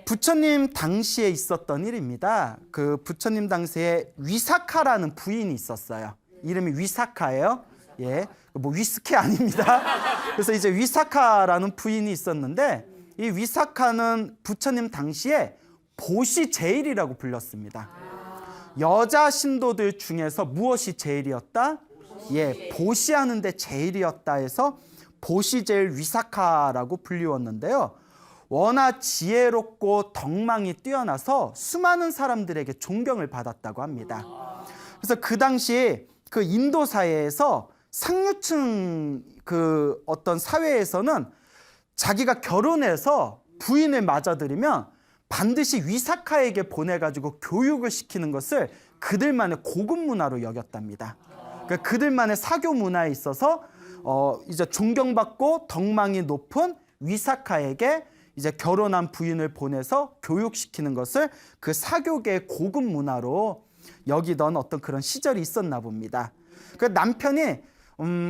부처님 당시에 있었던 일입니다. 그 부처님 당시에 위사카라는 부인이 있었어요. 이름이 위사카예요. 예, 뭐 위스키 아닙니다. 그래서 이제 위사카라는 부인이 있었는데 이 위사카는 부처님 당시에 보시제일이라고 불렸습니다. 여자 신도들 중에서 무엇이 제일이었다? 예, 보시하는데 제일이었다 해서 보시제일 위사카라고 불리웠는데요. 워낙 지혜롭고 덕망이 뛰어나서 수많은 사람들에게 존경을 받았다고 합니다. 그래서 그 당시 그 인도 사회에서 상류층 그 어떤 사회에서는 자기가 결혼해서 부인을 맞아들이면 반드시 위사카에게 보내가지고 교육을 시키는 것을 그들만의 고급 문화로 여겼답니다. 그러니까 그들만의 사교 문화에 있어서 이제 존경받고 덕망이 높은 위사카에게 이제 결혼한 부인을 보내서 교육시키는 것을 그 사교계의 고급 문화로 여기던 어떤 그런 시절이 있었나 봅니다. 그 남편이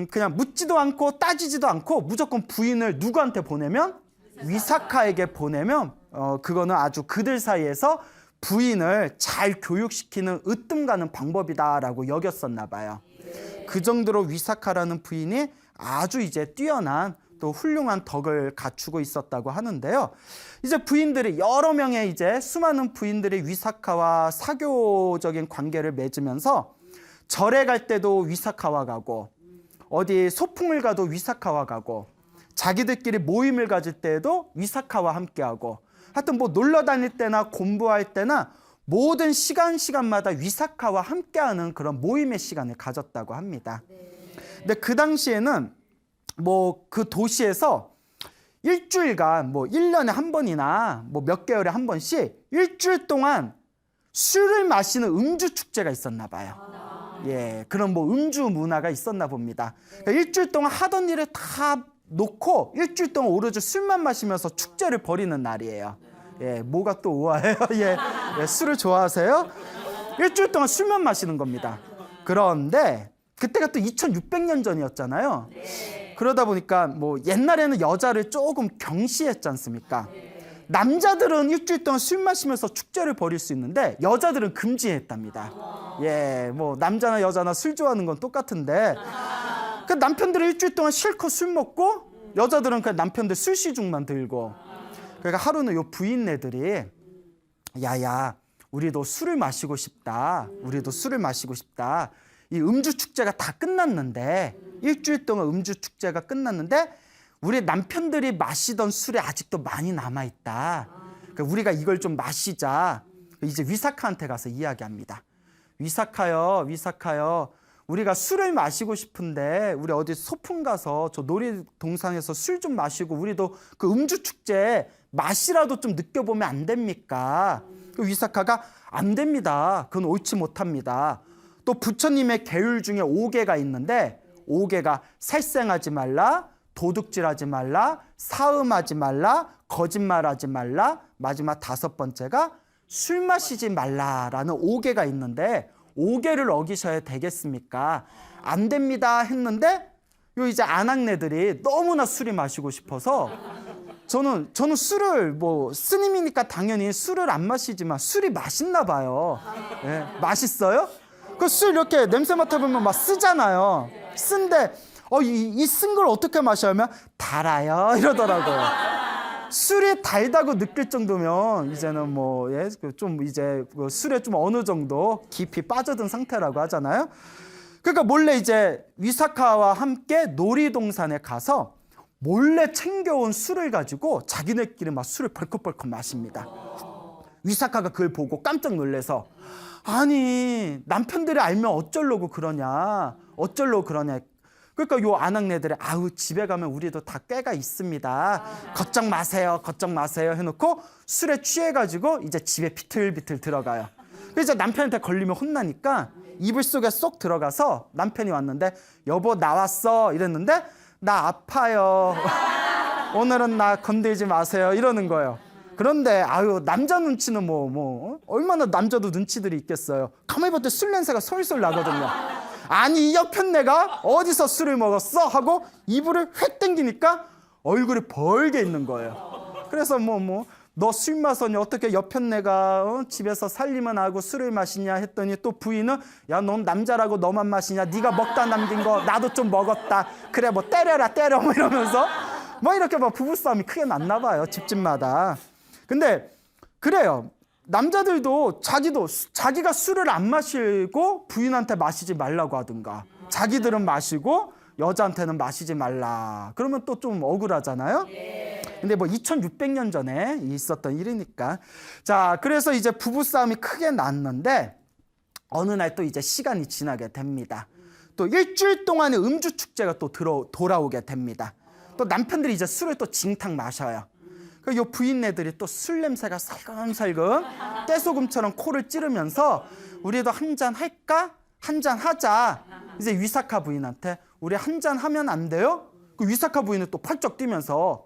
그냥 묻지도 않고 따지지도 않고 무조건 부인을 누구한테 보내면? 위사카에게 보내면 그거는 아주 그들 사이에서 부인을 잘 교육시키는 으뜸 가는 방법이다라고 여겼었나 봐요. 그 정도로 위사카라는 부인이 아주 이제 뛰어난 또 훌륭한 덕을 갖추고 있었다고 하는데요. 이제 부인들이 여러 명의 이제 수많은 부인들이 위사카와 사교적인 관계를 맺으면서 절에 갈 때도 위사카와 가고 어디 소풍을 가도 위사카와 가고 자기들끼리 모임을 가질 때에도 위사카와 함께하고 하여튼 뭐 놀러 다닐 때나 공부할 때나 모든 시간마다 위사카와 함께하는 그런 모임의 시간을 가졌다고 합니다. 근데 그 당시에는 뭐 그 도시에서 일주일간 뭐 1년에 한 번이나 뭐 몇 개월에 한 번씩 일주일 동안 술을 마시는 음주 축제가 있었나 봐요. 예, 그런 뭐 음주 문화가 있었나 봅니다. 그러니까 일주일 동안 하던 일을 다 놓고 일주일 동안 오로지 술만 마시면서 축제를 벌이는 날이에요. 예, 뭐가 또 우아해요? 예, 예, 술을 좋아하세요? 일주일 동안 술만 마시는 겁니다. 그런데 그때가 또 2600년 전이었잖아요. 그러다 보니까 뭐 옛날에는 여자를 조금 경시했지 않습니까? 남자들은 일주일 동안 술 마시면서 축제를 벌일 수 있는데 여자들은 금지했답니다. 예, 뭐 남자나 여자나 술 좋아하는 건 똑같은데 그 남편들은 일주일 동안 실컷 술 먹고 여자들은 그냥 남편들 술시중만 들고 그러니까 하루는 요 부인네들이 야야 우리도 술을 마시고 싶다. 우리도 술을 마시고 싶다. 이 음주 축제가 다 끝났는데 일주일 동안 음주 축제가 끝났는데 우리 남편들이 마시던 술이 아직도 많이 남아있다. 그러니까 우리가 이걸 좀 마시자. 이제 위사카한테 가서 이야기합니다. 위사카요, 위사카요. 우리가 술을 마시고 싶은데 우리 어디 소풍 가서 저 놀이동산에서 술 좀 마시고 우리도 그 음주 축제 맛이라도 좀 느껴보면 안 됩니까? 그 위사카가 안 됩니다. 그건 옳지 못합니다. 또 부처님의 계율 중에 5개가 있는데 5개가 살생하지 말라, 도둑질하지 말라, 사음하지 말라, 거짓말하지 말라, 마지막 5번째가 술 마시지 말라라는 5개가 있는데 5개를 어기셔야 되겠습니까? 안 됩니다 했는데 요 이제 아낙네들이 너무나 술이 마시고 싶어서 저는 술을 뭐 스님이니까 당연히 술을 안 마시지만 술이 맛있나 봐요. 예, 맛있어요? 그 술 이렇게 냄새 맡아보면 막 쓰잖아요. 쓴데 이 쓴 걸 어떻게 마셔면 달아요 이러더라고요. 술이 달다고 느낄 정도면 이제는 뭐 예, 좀 이제 술에 좀 어느 정도 깊이 빠져든 상태라고 하잖아요. 그러니까 몰래 이제 위사카와 함께 놀이동산에 가서 몰래 챙겨온 술을 가지고 자기네끼리 막 술을 벌컥벌컥 마십니다. 위사카가 그걸 보고 깜짝 놀라서 아니 남편들이 알면 어쩌려고 그러냐 어쩌려고 그러냐. 그러니까 요 아낙네들이 아우 집에 가면 우리도 다 꾀가 있습니다. 걱정 마세요 걱정 마세요 해놓고 술에 취해가지고 이제 집에 비틀비틀 들어가요. 그래서 남편한테 걸리면 혼나니까 이불 속에 쏙 들어가서 남편이 왔는데 여보 나왔어 이랬는데 나 아파요. 오늘은 나 건들지 마세요 이러는 거예요. 그런데 아유 남자 눈치는 뭐 얼마나 남자도 눈치들이 있겠어요. 가만히 봤더니 술 냄새가 솔솔 나거든요. 아니 이 옆엔 내가 어디서 술을 먹었어 하고 이불을 휙 당기니까 얼굴이 벌게 있는 거예요. 그래서 뭐 너 술 마셨냐? 어떻게 여편네가 집에서 살림은 하고 술을 마시냐 했더니 또 부인은 야, 넌 남자라고 너만 마시냐? 네가 먹다 남긴 거 나도 좀 먹었다. 그래 뭐 때려라 때려 뭐 이러면서 뭐 이렇게 막 부부싸움이 크게 났나 봐요. 집집마다. 근데 그래요. 남자들도 자기가 술을 안 마시고 부인한테 마시지 말라고 하든가 자기들은 마시고 여자한테는 마시지 말라. 그러면 또 좀 억울하잖아요. 근데 뭐 2600년 전에 있었던 일이니까. 자, 그래서 이제 부부싸움이 크게 났는데 어느 날 또 이제 시간이 지나게 됩니다. 또 일주일 동안의 음주 축제가 또 돌아오게 됩니다. 또 남편들이 이제 술을 또 징탕 마셔요. 요 부인네들이 또 술 냄새가 살금살금 깨소금처럼 코를 찌르면서 우리도 한잔 할까? 한잔 하자. 이제 위사카 부인한테 우리 한잔 하면 안 돼요? 그 위사카 부인은 또 펄쩍 뛰면서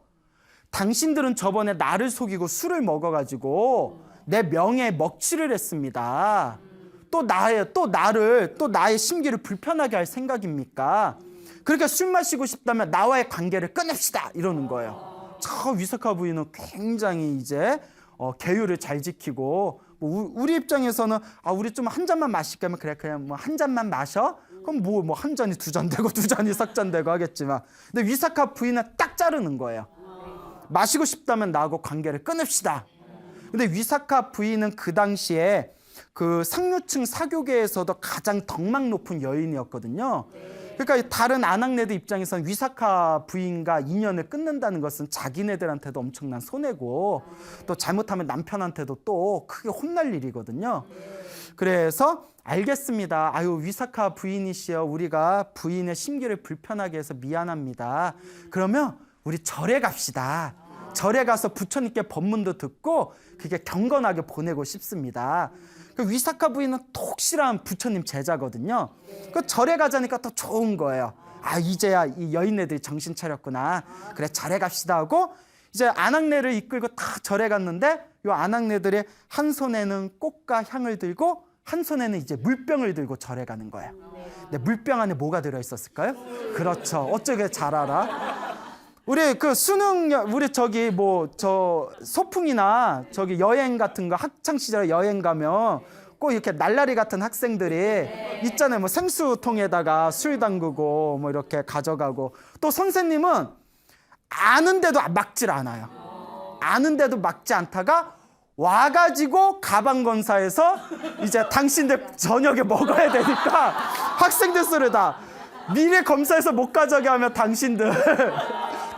당신들은 저번에 나를 속이고 술을 먹어가지고 내 명예에 먹칠을 했습니다. 또 나의 심기를 불편하게 할 생각입니까? 그러니까 술 마시고 싶다면 나와의 관계를 끊읍시다 이러는 거예요. 저 위사카 부인은 굉장히 이제 계율을 잘 지키고 우리 입장에서는 우리 좀 한 잔만 마실까 하면 그래 그냥 뭐 한 잔만 마셔? 그럼 뭐 한 잔이 두 잔 되고 두 잔이 석 잔 되고 하겠지만 근데 위사카 부인은 딱 자르는 거예요. 마시고 싶다면 나하고 관계를 끊읍시다. 근데 위사카 부인은 그 당시에 그 상류층 사교계에서도 가장 덕망 높은 여인이었거든요. 그러니까 다른 아낙네들 입장에서는 위사카 부인과 인연을 끊는다는 것은 자기네들한테도 엄청난 손해고 또 잘못하면 남편한테도 또 크게 혼날 일이거든요. 그래서 알겠습니다. 아유 위사카 부인이시여 우리가 부인의 심기를 불편하게 해서 미안합니다. 그러면 우리 절에 갑시다. 절에 가서 부처님께 법문도 듣고 그게 경건하게 보내고 싶습니다. 그 위사카 부인은 독실한 부처님 제자거든요. 그 절에 가자니까 또 좋은 거예요. 이제야 이 여인네들이 정신 차렸구나. 그래 절에 갑시다 하고 이제 아낙네를 이끌고 다 절에 갔는데 이 아낙네들이 한 손에는 꽃과 향을 들고 한 손에는 이제 물병을 들고 절에 가는 거예요. 근데 물병 안에 뭐가 들어있었을까요? 그렇죠. 어쩌게 잘 알아? 우리 그 우리 소풍이나 여행 같은 거 학창 시절에 여행 가면 꼭 이렇게 날라리 같은 학생들이 있잖아요. 뭐 생수통에다가 술 담그고 뭐 이렇게 가져가고 또 선생님은 아는데도 막질 않아요. 아는데도 막지 않다가 와가지고 가방 건사해서 이제 당신들 저녁에 먹어야 되니까 학생들 술을 다 미리 검사해서 못 가져게 하면 당신들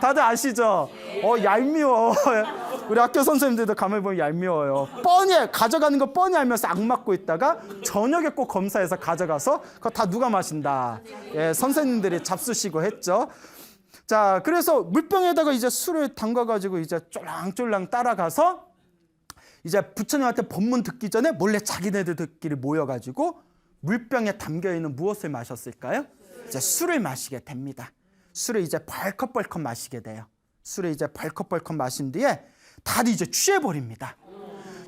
다들 아시죠? 얄미워. 우리 학교 선생님들도 가만히 보면 얄미워요. 뻔히 가져가는 거 뻔히 알면서 악 맞고 있다가 저녁에 꼭 검사해서 가져가서 그거 다 누가 마신다. 예, 선생님들이 잡수시고 했죠. 자, 그래서 물병에다가 이제 술을 담가가지고 이제 쫄랑쫄랑 따라가서 이제 부처님한테 법문 듣기 전에 몰래 자기네들끼리 모여가지고 물병에 담겨있는 무엇을 마셨을까요? 이제 술을 마시게 됩니다. 술을 이제 벌컥벌컥 마시게 돼요. 술을 이제 벌컥벌컥 마신 뒤에 다들 이제 취해버립니다.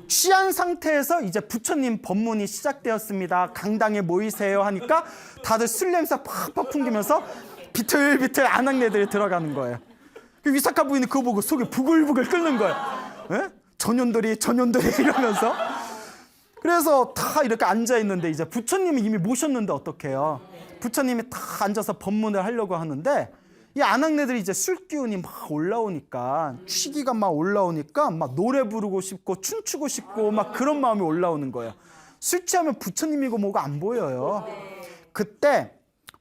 취한 상태에서 이제 부처님 법문이 시작되었습니다. 강당에 모이세요 하니까 다들 술 냄새 팍팍 풍기면서 비틀비틀 아낙네들이 들어가는 거예요. 그 위사카 부인이 그거 보고 속이 부글부글 끓는 거예요. 에? 전년들이 이러면서. 그래서 다 이렇게 앉아있는데 이제 부처님이 이미 모셨는데 어떡해요. 부처님이 다 앉아서 법문을 하려고 하는데 이 아낙네들이 이제 술 기운이 막 올라오니까 취기가 막 올라오니까 막 노래 부르고 싶고 춤추고 싶고 막 그런 마음이 올라오는 거예요. 술 취하면 부처님이고 뭐가 안 보여요. 그때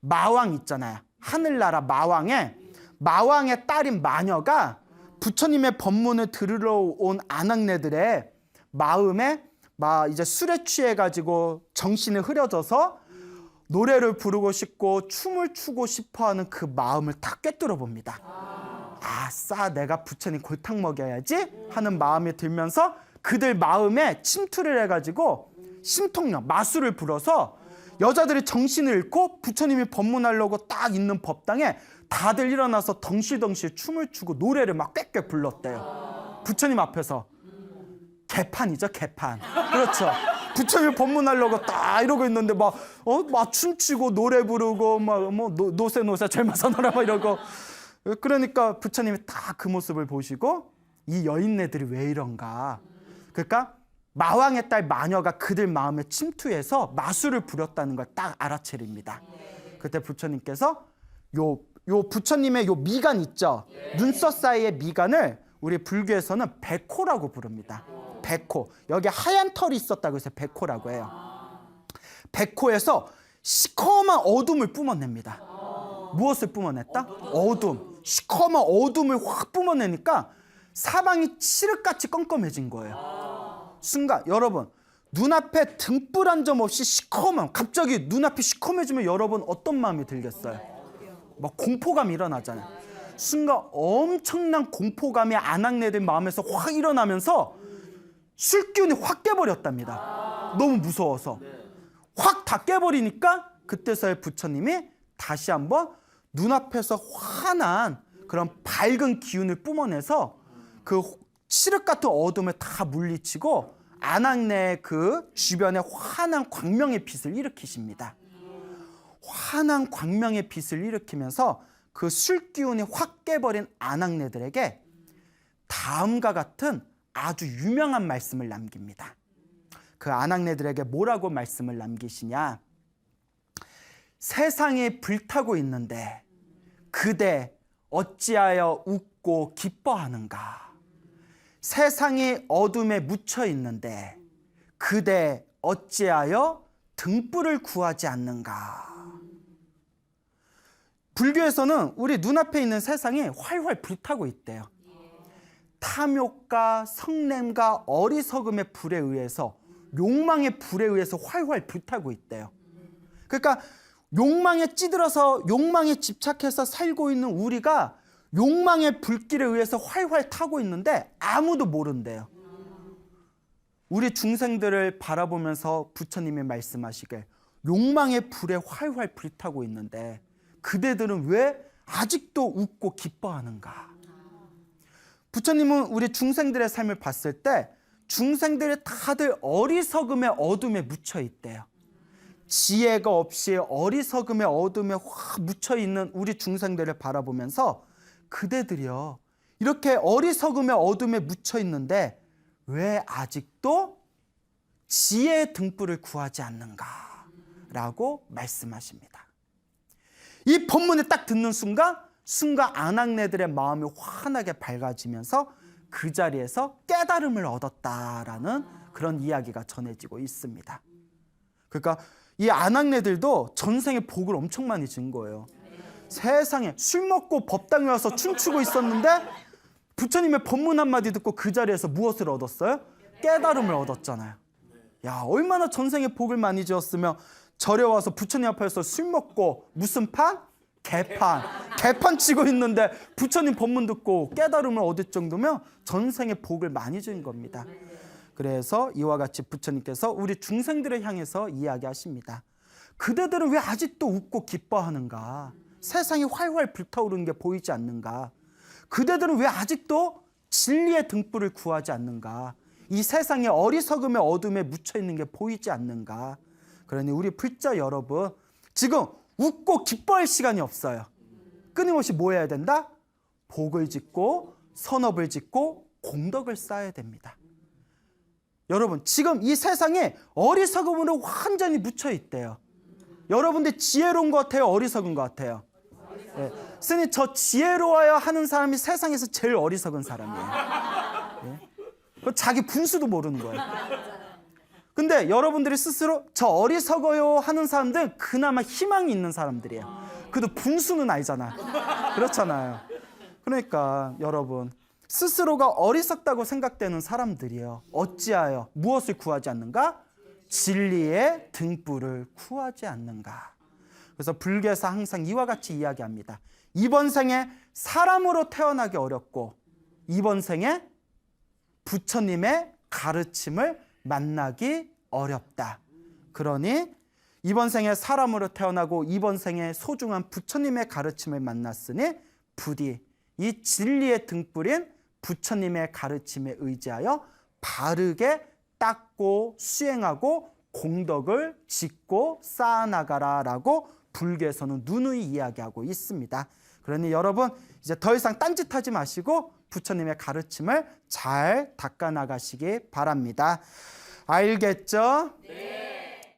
마왕 있잖아요. 하늘나라 마왕의 딸인 마녀가 부처님의 법문을 들으러 온 아낙네들의 마음에 막 이제 술에 취해가지고 정신을 흐려져서 노래를 부르고 싶고 춤을 추고 싶어하는 그 마음을 다 꿰뚫어 봅니다. 아싸 내가 부처님 골탕 먹여야지 하는 마음이 들면서 그들 마음에 침투를 해가지고 심통령 마술을 불어서 여자들이 정신을 잃고 부처님이 법문하려고 딱 있는 법당에 다들 일어나서 덩실덩실 춤을 추고 노래를 막 꽥꽥 불렀대요. 부처님 앞에서. 개판이죠, 개판. 그렇죠. 부처님 법문하려고 딱 이러고 있는데 막 춤추고 노래 부르고 노세 젊어서 놀아 막 이러고. 그러니까 부처님이 딱 그 모습을 보시고 이 여인네들이 왜 이런가. 그러니까 마왕의 딸 마녀가 그들 마음에 침투해서 마술을 부렸다는 걸 딱 알아채립니다. 그때 부처님께서 요 부처님의 요 미간 있죠. 눈썹 사이의 미간을 우리 불교에서는 백호라고 부릅니다. 백호. 여기 하얀 털이 있었다고 해서 백호라고 해요. 백호에서 시커먼 어둠을 뿜어냅니다. 무엇을 뿜어냈다? 어둠. 시커먼 어둠을 확 뿜어내니까 사방이 칠흑같이 껌껌해진 거예요. 순간 여러분 눈앞에 등불 한 점 없이 시커먼, 갑자기 눈앞이 시커매지면 여러분 어떤 마음이 들겠어요? 막 공포감이 일어나잖아요. 순간 엄청난 공포감이 아낙네들 마음에서 확 일어나면서 술기운이 확 깨버렸답니다. 너무 무서워서 확 다 깨버리니까 그때서야 부처님이 다시 한번 눈앞에서 환한 그런 밝은 기운을 뿜어내서 그 칠흑 같은 어둠을 다 물리치고 아낙네의 그 주변에 환한 광명의 빛을 일으키십니다. 환한 광명의 빛을 일으키면서 그 술기운이 확 깨버린 아낙네들에게 다음과 같은 아주 유명한 말씀을 남깁니다. 그 아낙네들에게 뭐라고 말씀을 남기시냐? 세상이 불타고 있는데 그대 어찌하여 웃고 기뻐하는가? 세상이 어둠에 묻혀 있는데 그대 어찌하여 등불을 구하지 않는가? 불교에서는 우리 눈앞에 있는 세상이 활활 불타고 있대요. 탐욕과 성냄과 어리석음의 불에 의해서, 욕망의 불에 의해서 활활 불타고 있대요. 그러니까 욕망에 찌들어서 욕망에 집착해서 살고 있는 우리가 욕망의 불길에 의해서 활활 타고 있는데 아무도 모른대요. 우리 중생들을 바라보면서 부처님이 말씀하시길 욕망의 불에 활활 불타고 있는데 그대들은 왜 아직도 웃고 기뻐하는가? 부처님은 우리 중생들의 삶을 봤을 때 중생들이 다들 어리석음의 어둠에 묻혀 있대요. 지혜가 없이 어리석음의 어둠에 확 묻혀 있는 우리 중생들을 바라보면서 그대들이요, 이렇게 어리석음의 어둠에 묻혀 있는데 왜 아직도 지혜의 등불을 구하지 않는가? 라고 말씀하십니다. 이 법문을 딱 듣는 순간 아낙네들의 마음이 환하게 밝아지면서 그 자리에서 깨달음을 얻었다라는 그런 이야기가 전해지고 있습니다. 그러니까 이 아낙네들도 전생에 복을 엄청 많이 준 거예요. 세상에 술 먹고 법당에 와서 춤추고 있었는데 부처님의 법문 한마디 듣고 그 자리에서 무엇을 얻었어요? 깨달음을 얻었잖아요. 야, 얼마나 전생에 복을 많이 지었으면 절에 와서 부처님 앞에서 술 먹고 무슨 판? 개판 치고 있는데 부처님 법문 듣고 깨달음을 얻을 정도면 전생에 복을 많이 준 겁니다. 그래서 이와 같이 부처님께서 우리 중생들을 향해서 이야기하십니다. 그대들은 왜 아직도 웃고 기뻐하는가? 세상이 활활 불타오르는 게 보이지 않는가? 그대들은 왜 아직도 진리의 등불을 구하지 않는가? 이 세상의 어리석음의 어둠에 묻혀 있는 게 보이지 않는가? 그러니 우리 불자 여러분, 지금 웃고 기뻐할 시간이 없어요. 끊임없이 뭐 해야 된다? 복을 짓고 선업을 짓고 공덕을 쌓아야 됩니다. 여러분, 지금 이 세상에 어리석음으로 완전히 묻혀 있대요. 여러분들 지혜로운 것 같아요? 어리석은 것 같아요? 네. 스님, 저 지혜로워야 하는 사람이 세상에서 제일 어리석은 사람이에요. 네. 자기 분수도 모르는 거예요. 근데 여러분들이 스스로 저 어리석어요 하는 사람들은 그나마 희망이 있는 사람들이에요. 그래도 분수는 아니잖아. 그렇잖아요. 그러니까 여러분, 스스로가 어리석다고 생각되는 사람들이에요. 어찌하여 무엇을 구하지 않는가? 진리의 등불을 구하지 않는가? 그래서 불교에서 항상 이와 같이 이야기합니다. 이번 생에 사람으로 태어나기 어렵고 이번 생에 부처님의 가르침을 만나기 어렵다. 그러니 이번 생에 사람으로 태어나고 이번 생에 소중한 부처님의 가르침을 만났으니 부디 이 진리의 등불인 부처님의 가르침에 의지하여 바르게 닦고 수행하고 공덕을 짓고 쌓아나가라라고 불교에서는 누누이 이야기하고 있습니다. 그러니 여러분, 이제 더 이상 딴짓하지 마시고 부처님의 가르침을 잘 닦아 나가시기 바랍니다. 알겠죠? 네.